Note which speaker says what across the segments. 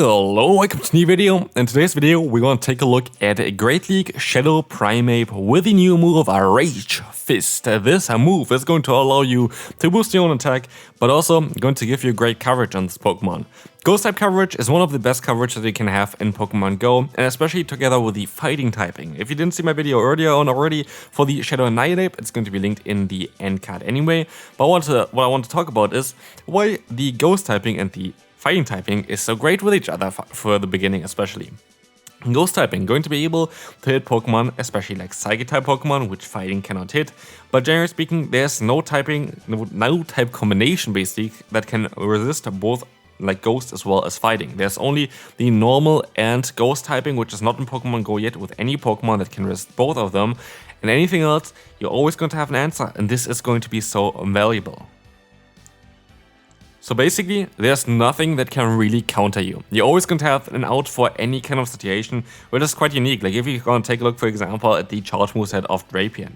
Speaker 1: Hello, welcome to a new video. In today's video, we're going to take a look at a Great League Shadow Primeape with the new move Rage Fist. This move is going to allow you to boost your own attack, but also going to give you great coverage on this Pokemon. Ghost type coverage is one of the best coverage that you can have in Pokemon Go, and especially together with the fighting typing. If you didn't see my video earlier on already for the Shadow Primeape, it's going to be linked in the end card anyway. But what I want to talk about is why the ghost typing and the fighting typing is so great with each other for the beginning especially. Ghost typing going to be able to hit Pokemon, especially like Psychic type Pokemon, which fighting cannot hit. But generally speaking, there's no type combination basically that can resist both like Ghost as well as fighting. There's only the normal and Ghost typing, which is not in Pokemon Go yet with any Pokemon that can resist both of them. And anything else, you're always going to have an answer, and this is going to be so valuable. So basically, there's nothing that can really counter you. You're always going to have an out for any kind of situation, which is quite unique. Like if you're going to take a look, for example, at the charge moveset of Drapion.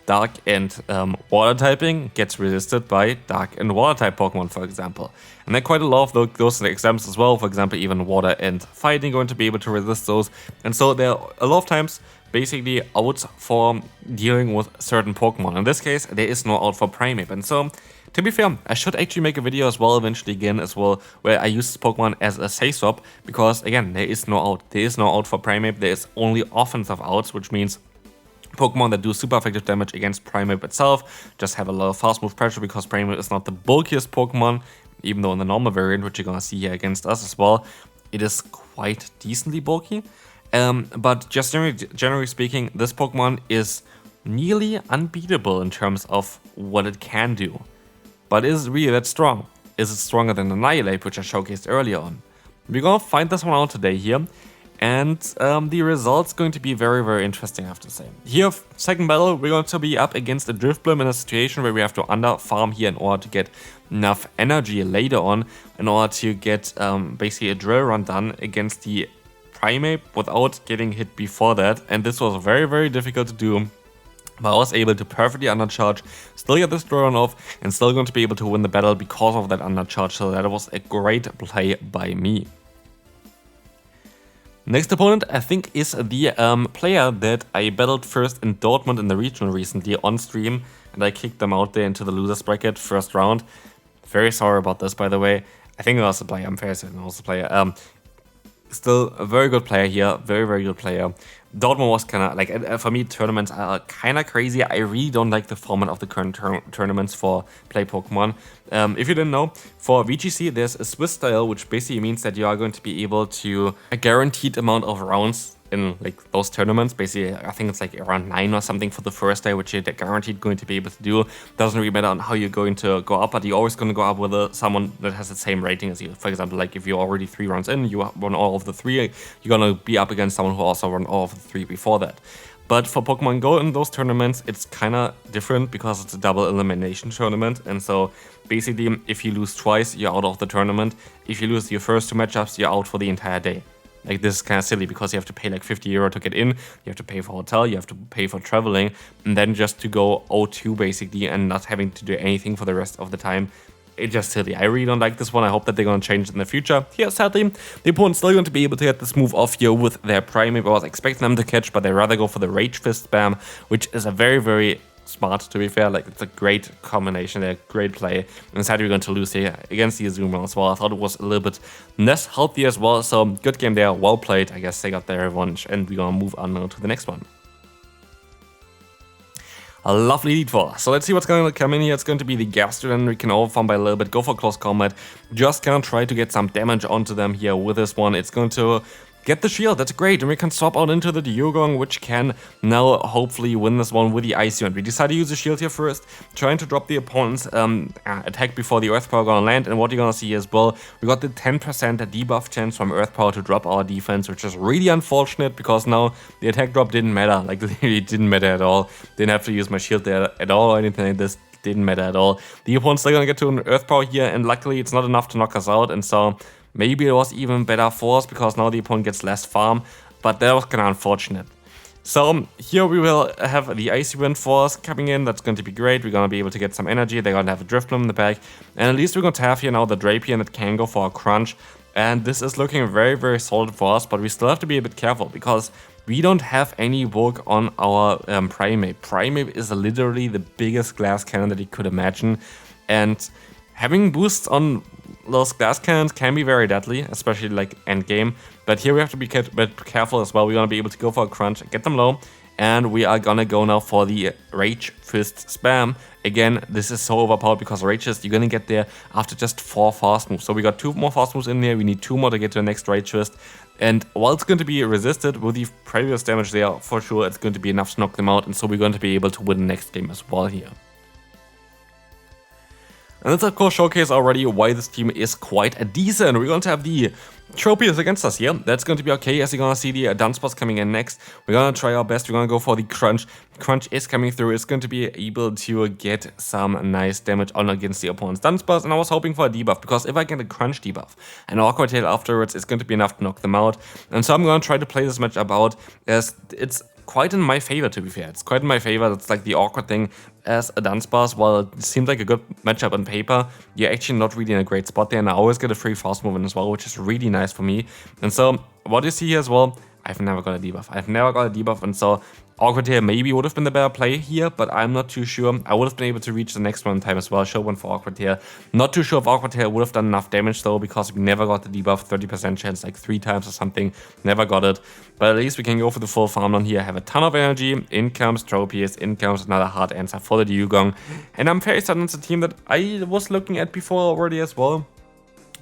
Speaker 1: Dark and water typing gets resisted by dark and water type Pokemon, for example. And there are quite a lot of those examples as well. For example, even water and fighting going to be able to resist those. And so there are a lot of times basically outs for dealing with certain Pokemon. In this case, there is no out for Primeape. And so, to be fair, I should actually make a video as well eventually again as well where I use this Pokemon as a safe swap, because again, there is no out. There is no out for Primeape. There is only offensive outs, which means Pokemon that do super effective damage against Primeape itself just have a lot of fast move pressure, because Primeape is not the bulkiest Pokemon, even though in the normal variant, which you're gonna see here against us as well, it is quite decently bulky. But just generally speaking, this Pokemon is nearly unbeatable in terms of what it can do. But is it really that strong? Is it stronger than the Primeape, which I showcased earlier on? We're gonna find this one out today here, and the result's going to be very, very interesting, I have to say. Here, second battle, we're going to be up against a Drifblim in a situation where we have to under-farm here in order to get enough energy later on, in order to get basically a drill run done against the Primeape without getting hit before that. And this was very, very difficult to do. But I was able to perfectly undercharge, still get this drill run off, and still going to be able to win the battle because of that undercharge. So that was a great play by me. Next opponent, I think, is the player that I battled first in Dortmund in the regional recently on stream, and I kicked them out there into the losers bracket first round. Very sorry about this, by the way. I think it was a player. I'm fair saying it was a player. Still a very good player here, very, very good player. Dortmund was kind of like, for me, tournaments are kind of crazy. I really don't like the format of the current tournaments for play Pokemon. If you didn't know, for VGC there's a Swiss style, which basically means that you are going to be able to a guaranteed amount of rounds in like those tournaments. Basically, I think it's like around 9 or something for the first day, which you're guaranteed going to be able to do. Doesn't really matter on how you're going to go up, but you're always going to go up with someone that has the same rating as you. For example, like if you're already 3 rounds in, you won all of the 3, you're going to be up against someone who also won all of the 3 before that. But for Pokemon Go in those tournaments, it's kind of different because it's a double elimination tournament. And so basically, if you lose twice, you're out of the tournament. If you lose your first 2 matchups, you're out for the entire day. Like, this is kind of silly because you have to pay like 50 euro to get in, you have to pay for hotel, you have to pay for traveling, and then just to go 0-2 basically and not having to do anything for the rest of the time. It's just silly. I really don't like this one. I hope that they're going to change it in the future. Here, sadly, the opponent's still going to be able to get this move off here with their Primeape. I was expecting them to catch, but they rather go for the Rage Fist spam, which is a very, very smart, to be fair. Like, it's a great combination, a great play. And sadly, we're going to lose here against the Azumarill as well. I thought it was a little bit less healthy as well. So, good game there, well played. I guess they got their revenge, and we're going to move on now to the next one. A lovely lead for us. So let's see what's going to come in here. It's going to be the Gastrodon. We can overfarm by a little bit, go for close combat. Just gonna try to get some damage onto them here with this one. It's going to get the shield, that's great, and we can swap out into the Dugong, which can now hopefully win this one with the Icy Wind. We decided to use the shield here first, trying to drop the opponent's attack before the Earth Power gonna land, and what you're gonna see as well, we got the 10% debuff chance from Earth Power to drop our defense, which is really unfortunate, because now the attack drop didn't matter, like literally it didn't matter at all. Didn't have to use my shield there at all or anything like this. Didn't matter at all. The opponent's still gonna get to an Earth Power here, and luckily it's not enough to knock us out, and so maybe it was even better for us because now the opponent gets less farm, but that was kind of unfortunate. So here we will have the Icy Wind Force coming in. That's going to be great. We're going to be able to get some energy. They're going to have a Drifblim in the back. And at least we're going to have here now the Drapion that can go for a Crunch. And this is looking very, very solid for us, but we still have to be a bit careful because we don't have any work on our Primeape. Primeape is literally the biggest glass cannon that you could imagine. And having boosts on those glass cannons can be very deadly, especially like end game. But here we have to be a bit careful as well. We're going to be able to go for a crunch, get them low. And we are gonna go now for the Rage Fist spam. Again, this is so overpowered because Rage Fist, you're gonna get there after just 4 fast moves. So we got 2 more fast moves in there, we need 2 more to get to the next Rage Fist. And while it's going to be resisted with the previous damage there, for sure it's going to be enough to knock them out. And so we're going to be able to win the next game as well here. And let's of course showcase already why this team is quite decent. We're going to have the Tropius against us here. That's going to be okay, as you're going to see the Dunsparce coming in next. We're going to try our best. We're going to go for the Crunch. Crunch is coming through. It's going to be able to get some nice damage on against the opponent's Dunsparce. And I was hoping for a debuff, because if I get a Crunch debuff and Awkward Tail afterwards, it's going to be enough to knock them out. And so I'm going to try to play this matchup out, as it's quite in my favor, to be fair. It's quite in my favor. It's like the awkward thing as a Dunsparce. While it seems like a good matchup on paper, you're actually not really in a great spot there, and I always get a free fast movement as well, which is really nice for me. And so what you see here as well, I've never got a debuff. And so Awkward here maybe would have been the better play here, but I'm not too sure. I would have been able to reach the next one in time as well. Show one for Awkward here. Not too sure if Awkward here would have done enough damage though, because we never got the debuff. 30% chance, like 3 times or something. Never got it. But at least we can go for the full farm on here. Have a ton of energy. In comes Tropius. In comes another hard answer for the Dugong. And I'm very certain it's a team that I was looking at before already as well.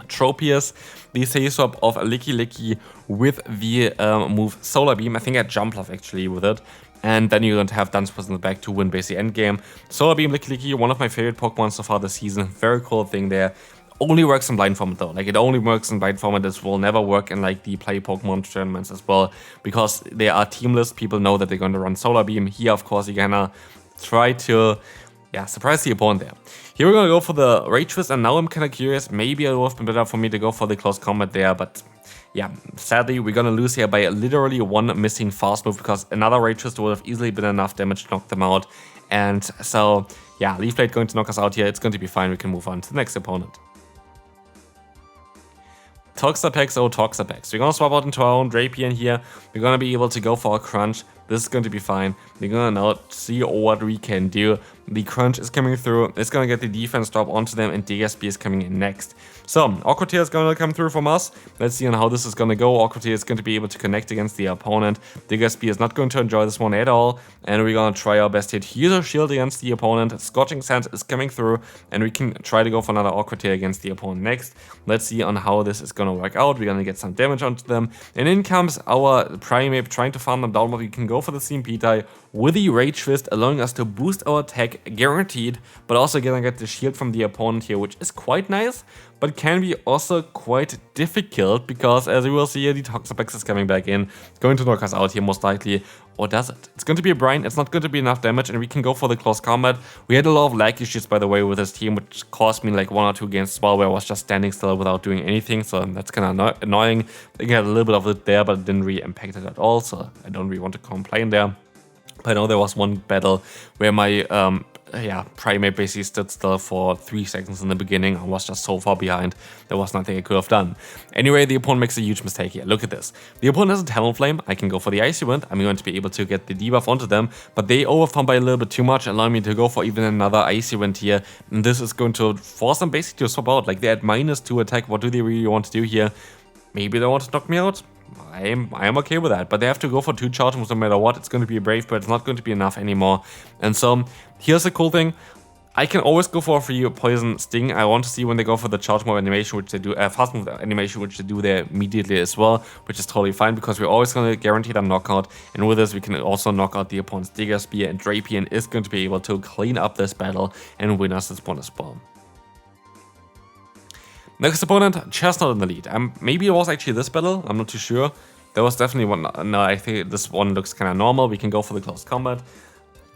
Speaker 1: Tropius, the say swap of Licky with the move Solar Beam. I think I Jump Love actually with it. And then you're going to have Dunsparce in the back to win basically endgame. Solar Beam, Licky, one of my favorite Pokemon so far this season. Very cool thing there. Only works in blind format though. Like, it only works in blind format. This will never work in like the play Pokemon tournaments as well, because they are teamless. People know that they're going to run Solar Beam. Here, of course, you're gonna try to surprise the opponent there. Here we're gonna go for the Rage Fist, and now I'm kind of curious. Maybe it would have been better for me to go for the close combat there, but yeah, sadly we're gonna lose here by literally 1 missing fast move, because another Rage Fist would have easily been enough damage to knock them out. And so yeah, Leaf Blade going to knock us out here. It's going to be fine. We can move on to the next opponent. Toxapex, Toxapex. We're gonna swap out into our own Drapion here. We're gonna be able to go for a Crunch. This is going to be fine. We're gonna now see what we can do. The Crunch is coming through. It's gonna get the defense drop onto them, and DSP is coming in next. So Awkward Tail is gonna come through from us. Let's see on how this is gonna go. Awkward Tail is going to be able to connect against the opponent. DSP is not going to enjoy this one at all, and we're gonna try our best here to use a shield against the opponent. Scorching Sands is coming through, and we can try to go for another Awkward Tail against the opponent next. Let's see on how this is gonna work out. We're gonna get some damage onto them, and in comes our Primeape trying to farm them down, but we can go for the CMP tie with the Rage Fist, allowing us to boost our attack guaranteed, but also gonna get the shield from the opponent here, which is quite nice, but can be also quite difficult, because as you will see here, the Toxapex is coming back in. It's going to knock us out here most likely. Or does it? It's going to be a Brine. It's not going to be enough damage, and we can go for the close combat. We had a lot of lag issues, by the way, with this team, which cost me like 1 or 2 games as well, where I was just standing still without doing anything. So that's kind of annoying. I think I had a little bit of it there, but it didn't really impact it at all. So I don't really want to complain there. But I know there was one battle where my Primeape basically stood still for 3 seconds in the beginning. I was just so far behind, there was nothing I could have done. Anyway, the opponent makes a huge mistake here. Look at this. The opponent has a Talonflame. I can go for the Icy Wind. I'm going to be able to get the debuff onto them, but they overfarm by a little bit too much, allowing me to go for even another Icy Wind here. And this is going to force them basically to swap out. Like, they're at -2 attack. What do they really want to do here? Maybe they want to knock me out. I am okay with that, but they have to go for 2 charge moves no matter what. It's going to be a Brave, but it's not going to be enough anymore. And so here's the cool thing. I can always go for a free Poison Sting. I want to see when they go for the charge move animation, which they do, fast move animation, which they do there immediately as well, which is totally fine, because we're always going to guarantee them knockout. And with this, we can also knock out the opponent's Digger Spear, and Drapion is going to be able to clean up this battle and win us this one as well. Next opponent, Chestnut in the lead. Maybe it was actually this battle, I'm not too sure. There was definitely one. No, I think this one looks kind of normal. We can go for the close combat.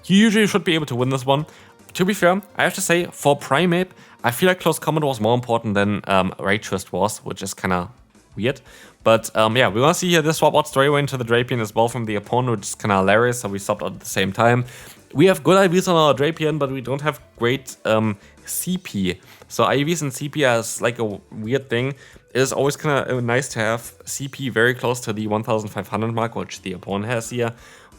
Speaker 1: You usually should be able to win this one. To be fair, I have to say, for Primeape, I feel like close combat was more important than Rage Fist was, which is kind of weird. But yeah, we're gonna see here this swap out straight away into the Drapion as well from the opponent, which is kind of hilarious. So we swapped out at the same time. We have good IVs on our Drapion, but we don't have great CP. So IVs and CP is like a weird thing. It is always kind of nice to have CP very close to the 1500 mark, which the opponent has here.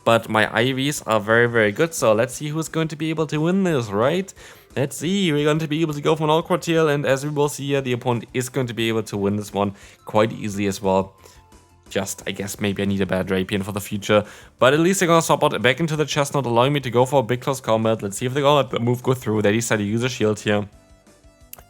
Speaker 1: But my IVs are very, very good. So let's see who's going to be able to win this, right? Let's see. We're going to be able to go for an awkward tail. And as we will see here, the opponent is going to be able to win this one quite easily as well. Just, I guess, maybe I need a better Drapion for the future. But at least they're going to swap out back into the chestnut, allowing me to go for a big close combat. Let's see if they're going to let the move go through. They decide to use a shield here.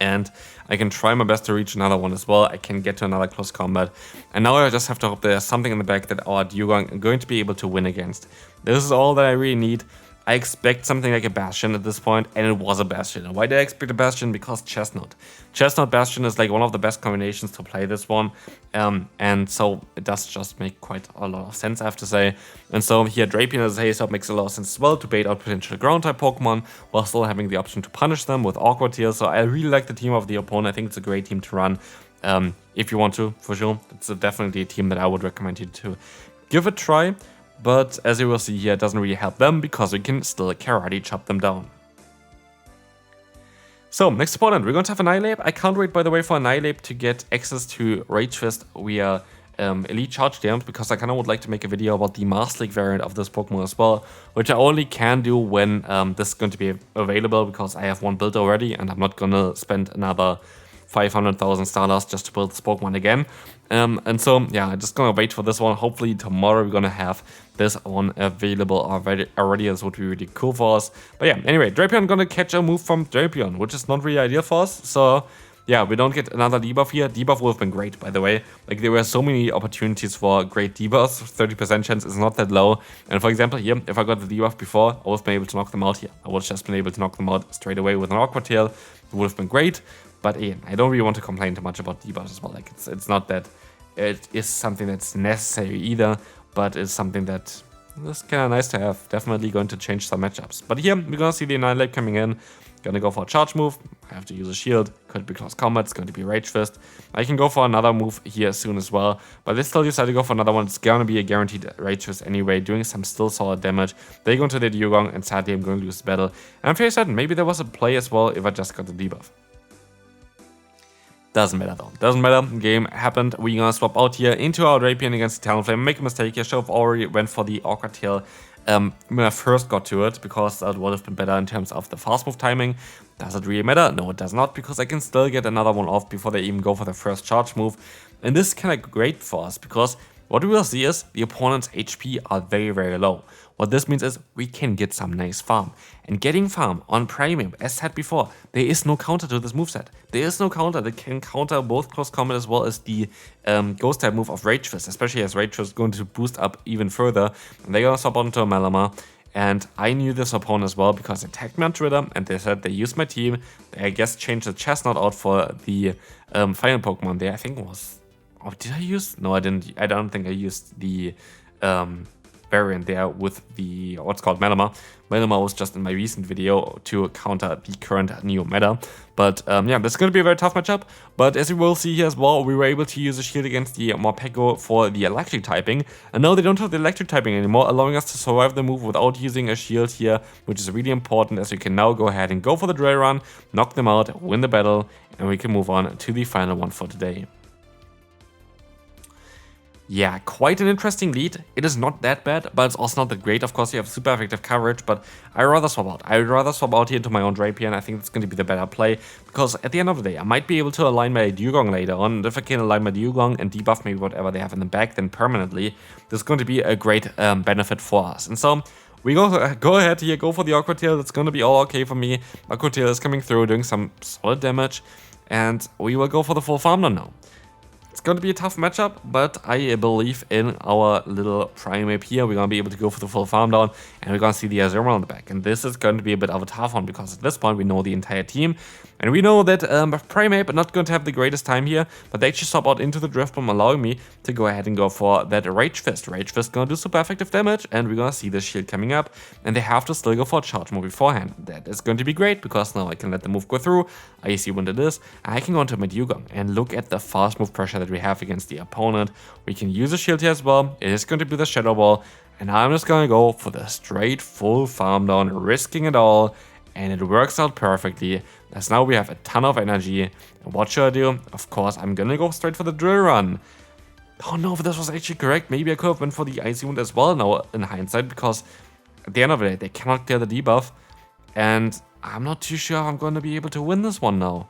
Speaker 1: And I can try my best to reach another one as well. I can get to another close combat. And now I just have to hope there's something in the back that our Dugong are going to be able to win against. This is all that I really need. I expect something like a Bastion at this point, and it was a Bastion. And why did I expect a Bastion? Because Chestnut. Chestnut Bastion is like one of the best combinations to play this one. And so it does just make quite a lot of sense, I have to say. And so here Drapion as a haste up makes a lot of sense as well to bait out potential ground type Pokemon while still having the option to punish them with awkward tails. So I really like the team of the opponent. I think it's a great team to run. If you want to, for sure. It's definitely a team that I would recommend you to give a try. But as you will see here, it doesn't really help them because we can still karate chop them down. So, next opponent, we're going to have Annihilape. I can't wait, by the way, for Annihilape to get access to Rage Fist via Elite Charge Dams, because I kind of would like to make a video about the Master League variant of this Pokemon as well, which I only can do when this is going to be available, because I have one built already, and I'm not going to spend another 500,000 Stardust just to build this Pokemon again. And so, yeah, I'm just gonna wait for this one. Hopefully tomorrow we're gonna have this one available already. This would be really cool for us. But yeah, anyway, Drapion gonna catch a move from Drapion, which is not really ideal for us. So yeah, we don't get another debuff here. Debuff would have been great, by the way. Like, there were so many opportunities for great debuffs. 30% chance is not that low. And for example, here, if I got the debuff before, I would have been able to knock them out here. I would have just been able to knock them out straight away with an Awkward Tail. It would have been great. But again, I don't really want to complain too much about debuffs as well. Like, it's not that it is something that's necessary either, but it's something that is kind of nice to have. Definitely going to change some matchups. But here, we're going to see the Annihilape coming in. Gonna go for a charge move. I have to use a shield. Could be close combat. It's going to be Rage Fist. I can go for another move here soon as well. But they still decide to go for another one. It's gonna be a guaranteed Rage Fist anyway, doing some still solid damage. They go into the Dugong, and sadly I'm going to lose the battle. And I'm fairly certain maybe there was a play as well if I just got the debuff. Doesn't matter though. Doesn't matter. Game happened. We're gonna swap out here into our Drapion against the Talonflame. Make a mistake here. Should have already went for the Awkward Tail when I first got to it, because that would have been better in terms of the fast move timing. Does it really matter? No, it does not, because I can still get another one off before they even go for the first charge move. And this is kind of great for us, because what we will see is the opponent's HP are very, very low. What this means is we can get some nice farm. And getting farm on Primeape, as said before, there is no counter to this moveset. There is no counter that can counter both close combat as well as the ghost type move of Rage Fist, especially as Rage Fist is going to boost up even further. And they're going to swap onto a Malamar. And I knew this opponent as well because they tagged me on Twitter and they said they used my team. They, I guess, changed the chestnut out for the final Pokemon there. I think it was... Oh, did I use? No, I didn't. I don't think I used the variant there with the what's called Malamar. Malamar was just in my recent video to counter the current new meta. But yeah, this is going to be a very tough matchup. But as you will see here as well, we were able to use a shield against the Morpeko for the electric typing. And now they don't have the electric typing anymore, allowing us to survive the move without using a shield here, which is really important, as we can now go ahead and go for the dry run, knock them out, win the battle, and we can move on to the final one for today. Yeah, quite an interesting lead. It is not that bad, but it's also not that great. Of course, you have super effective coverage, but I'd rather swap out. I'd rather swap out here into my own Drapion. I think it's going to be the better play, because at the end of the day, I might be able to align my Dugong later on. And if I can align my Dugong and debuff maybe whatever they have in the back, then permanently, this is going to be a great benefit for us. And so we're going to go ahead here, go for the Awkward Tail. That's going to be all okay for me. Awkward Tail is coming through, doing some solid damage, and we will go for the full farm now. It's going to be a tough matchup, but I believe in our little Primeape here. We're going to be able to go for the full farm down, and we're going to see the Germnaa on the back. And this is going to be a bit of a tough one, because at this point we know the entire team. And we know that Primeape are not going to have the greatest time here, but they actually swap out into the Drift Bomb, allowing me to go ahead and go for that Rage Fist. Rage Fist going to do super effective damage, and we're going to see the shield coming up. And they have to still go for a charge move beforehand. That is going to be great, because now I can let the move go through. I see when it is. I can go into my Dugong and look at the fast move pressure that we have against the opponent. We can use a shield here as well. It is going to be the Shadow Ball. And I'm just gonna go for the straight full farm down, risking it all. And it works out perfectly, as now we have a ton of energy. And what should I do? Of course, I'm gonna go straight for the drill run. Oh no, this was actually correct. Maybe I could have went for the Icy Wound as well now in hindsight, because at the end of the day, they cannot clear the debuff. And I'm not too sure if I'm going to be able to win this one now.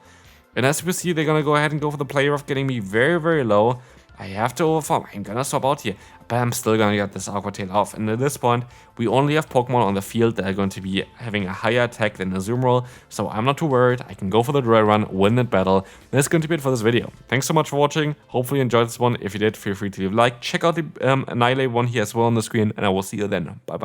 Speaker 1: And as we see, they're going to go ahead and go for the play of getting me very, very low. I have to overfarm. I'm going to swap out here. But I'm still going to get this Aqua Tail off. And at this point, we only have Pokemon on the field that are going to be having a higher attack than a Azumarill. So I'm not too worried. I can go for the drill run, win that battle. That's going to be it for this video. Thanks so much for watching. Hopefully you enjoyed this one. If you did, feel free to leave a like. Check out the Annihilate one here as well on the screen. And I will see you then. Bye bye.